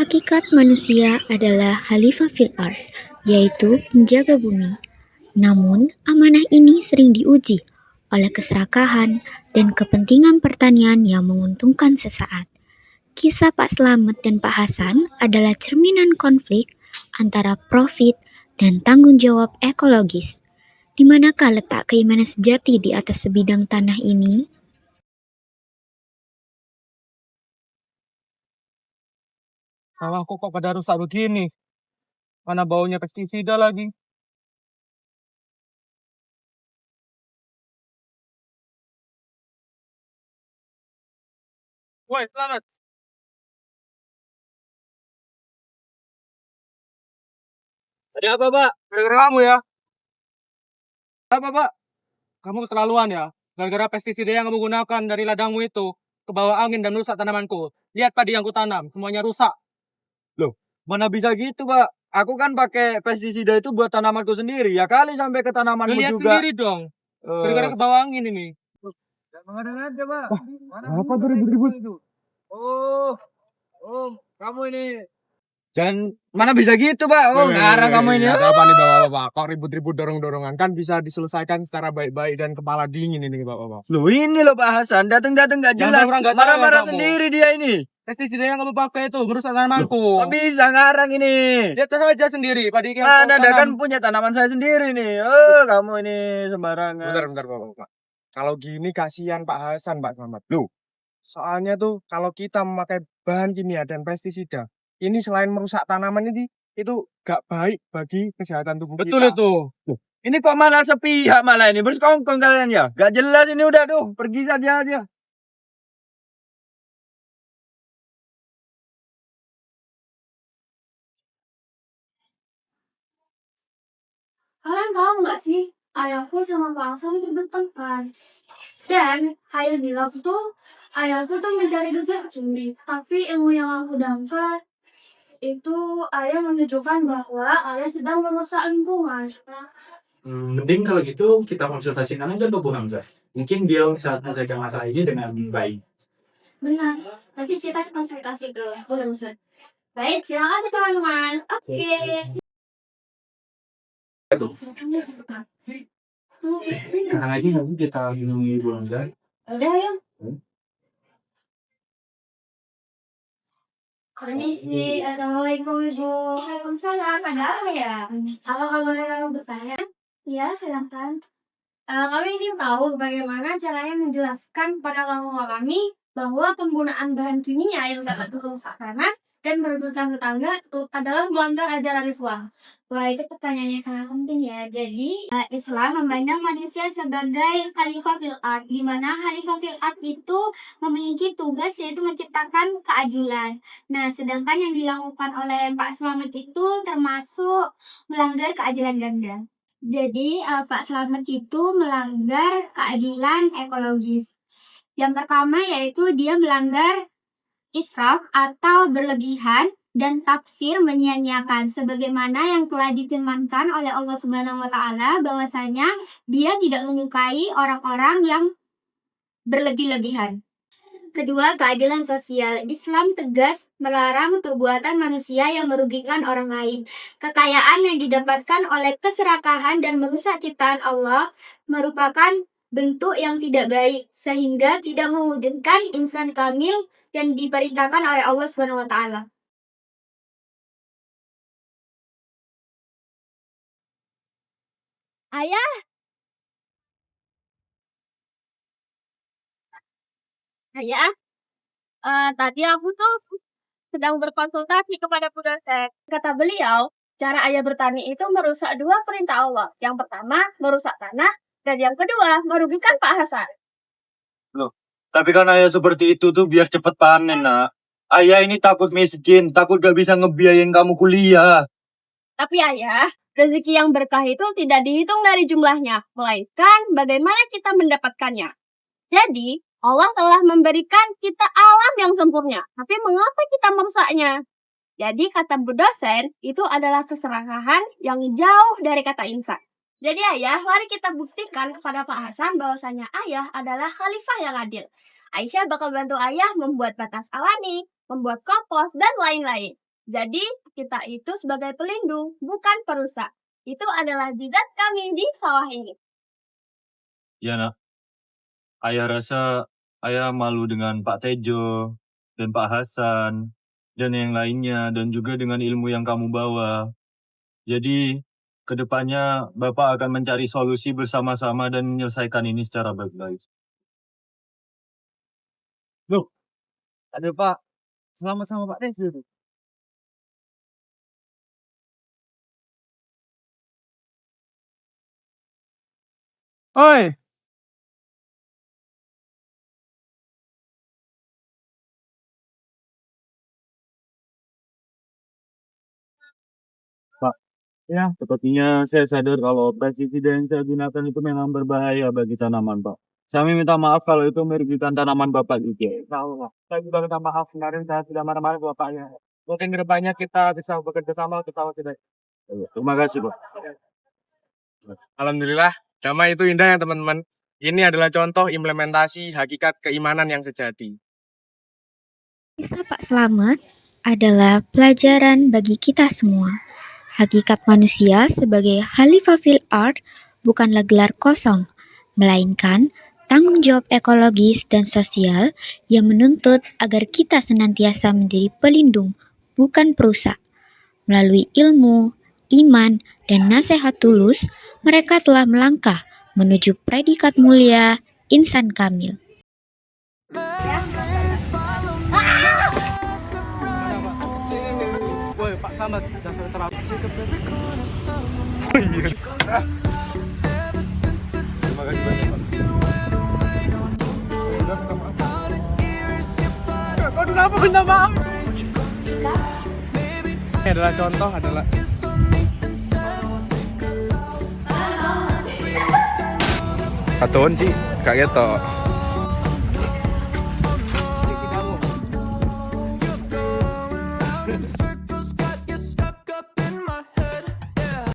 Hakikat manusia adalah khalifah fil ard, yaitu penjaga bumi. Namun, amanah ini sering diuji oleh keserakahan dan kepentingan pertanian yang menguntungkan sesaat. Kisah Pak Slamet dan Pak Hasan adalah cerminan konflik antara profit dan tanggung jawab ekologis. Di manakah letak keimanan sejati di atas sebidang tanah ini? Sawahku kok pada rusak begini? Mana baunya pestisida lagi? Woi, selamat. Ada apa, Pak? Gara-gara kamu ya? Apa, Pak? Kamu keterlaluan ya? Gara-gara pestisida yang kamu gunakan dari ladangmu itu ke bawah angin dan merusak tanamanku. Lihat padi yang kutanam, semuanya rusak. Loh, mana bisa gitu, Pak? Aku kan pakai pestisida itu buat tanamanku sendiri. Ya kali sampai ke tanamanmu juga. Lihat sendiri dong. Gara-gara ke bawah angin ini. Jangan aja, Pak. Apa tuh ribut-ribut itu? Oh, kamu ini. Jangan, mana bisa gitu, Pak? Ngarang kamu ini. Ada apa nih, Bapak-bapak? Kok ribut-ribut dorong-dorongan? Kan bisa diselesaikan secara baik-baik dan kepala dingin ini, Bapak-bapak. Loh ini loh Pak Hasan, datang-datang gak jelas, marah-marah sendiri dia ini. Pestisida yang kamu pakai itu merusak tanamanku. Kok bisa ngarang ini? Lihat saja sendiri, padi yang Mana kau ada kan tanam. punya tanaman saya sendiri nih. Oh, kamu ini sembarangan. Bentar, Bapak-bapak. Kalau gini kasihan Pak Hasan, Pak Selamat. Loh, soalnya tuh kalau kita memakai bahan kimia dan pestisida, ini selain merusak tanaman ini, itu gak baik bagi kesehatan tubuh kita. Betul itu. Loh, ini kok malah sepihak malah ini, bersekongkol kalian ya. Gak jelas ini udah tuh, pergi saja aja. Kalian tahu nggak sih, ayahku sama Bang Hasan itu bertengkar. Dan ayah bilang tuh, ayahku tuh mencari rezeki. Tapi ilmu yang aku dapat, itu ayah menunjukkan bahwa ayah sedang merusak lingkungan. Mending kalau gitu kita konsultasikan aja ke Bu Hamzah. Mungkin dia bisa menyelesaikan masalah ini dengan baik. Benar, nanti kita konsultasi ke Bu Hamzah. Baik, terima kasih teman-teman. Oke. Karena lagi nanti kita lindungi Bu Hamzah. Udah yuk. Permisi, assalamualaikum ibu. Waalaikumsalam. Ada apa ya? Apa kabar kamu bertanya? Ya, silahkan. Kami ingin tahu bagaimana caranya menjelaskan kepada kami bahwa penggunaan bahan kimia yang dapat merusak tanah dan merugikan tetangga itu adalah melanggar ajaran Islam. Wah, itu pertanyaan yang sangat penting ya. Jadi, Islam memandang manusia sebagai khalifah fil ard, di mana khalifah fil ard itu memiliki tugas yaitu menciptakan keadilan. Nah, sedangkan yang dilakukan oleh Pak Slamet itu termasuk melanggar keadilan ganda. Jadi, Pak Slamet itu melanggar keadilan ekologis. Yang pertama yaitu dia melanggar israf atau berlebihan dan tafsir menyia-nyiakan sebagaimana yang telah difirmankan oleh Allah Subhanahu wa taala bahwasanya dia tidak menyukai orang-orang yang berlebih-lebihan. Kedua, keadilan sosial. Islam tegas melarang perbuatan manusia yang merugikan orang lain. Kekayaan yang didapatkan oleh keserakahan dan merusak ciptaan Allah merupakan bentuk yang tidak baik, sehingga tidak mewujudkan insan kamil yang diperintahkan oleh Allah Subhanahu wa taala. Ayah, tadi aku tuh sedang berkonsultasi kepada Bu dosen. Kata beliau, cara ayah bertani itu merusak dua perintah Allah. Yang pertama, merusak tanah, dan yang kedua, merugikan Pak Hasan. Loh, tapi kan ayah seperti itu tuh biar cepet panen, Nak. Ayah ini takut miskin, takut gak bisa ngebiayain kamu kuliah. Tapi ayah, rezeki yang berkah itu tidak dihitung dari jumlahnya, melainkan bagaimana kita mendapatkannya. Jadi, Allah telah memberikan kita alam yang sempurna, tapi mengapa kita merusaknya? Jadi, kata Bu dosen, itu adalah keserakahan yang jauh dari kata insan. Jadi ayah, mari kita buktikan kepada Pak Hasan bahwasanya ayah adalah khalifah yang adil. Aisyah bakal bantu ayah membuat batas alami, membuat kompos, dan lain-lain. Jadi, kita itu sebagai pelindung, bukan perusak. Itu adalah jizat kami di sawah ini. Ya nak, ayah rasa ayah malu dengan Pak Tejo dan Pak Hasan dan yang lainnya dan juga dengan ilmu yang kamu bawa. Jadi kedepannya Bapak akan mencari solusi bersama-sama dan menyelesaikan ini secara baik-baik. Aduh Pak, selamat sama Pak Tejo tuh. Oi, Ya, sepertinya saya sadar kalau pestisida yang saya gunakan itu memang berbahaya bagi tanaman, Pak. Kami minta maaf kalau itu merugikan tanaman Bapak juga. tahu Pak. Saya juga minta maaf kemarin saya tidak marah-marah ke Bapaknya. Mungkin kedepannya kita bisa bekerja sama kita tidak. Terima kasih, Pak. Alhamdulillah, damai itu indah ya teman-teman. Ini adalah contoh implementasi hakikat keimanan yang sejati. Kisah Pak Slamet adalah pelajaran bagi kita semua. Hakikat manusia sebagai Khalifah fil Ard bukanlah gelar kosong, melainkan tanggung jawab ekologis dan sosial yang menuntut agar kita senantiasa menjadi pelindung, bukan perusak. Melalui ilmu, iman, dan nasihat tulus, mereka telah melangkah menuju predikat mulia insan kamil. Woi, Pak Slamet, jangan terlalu. Terima kasih banyak, Pak. Kau kenapa minta maaf? Ini adalah contoh adalah Katon Ci, kak Geto. sedikit kamu.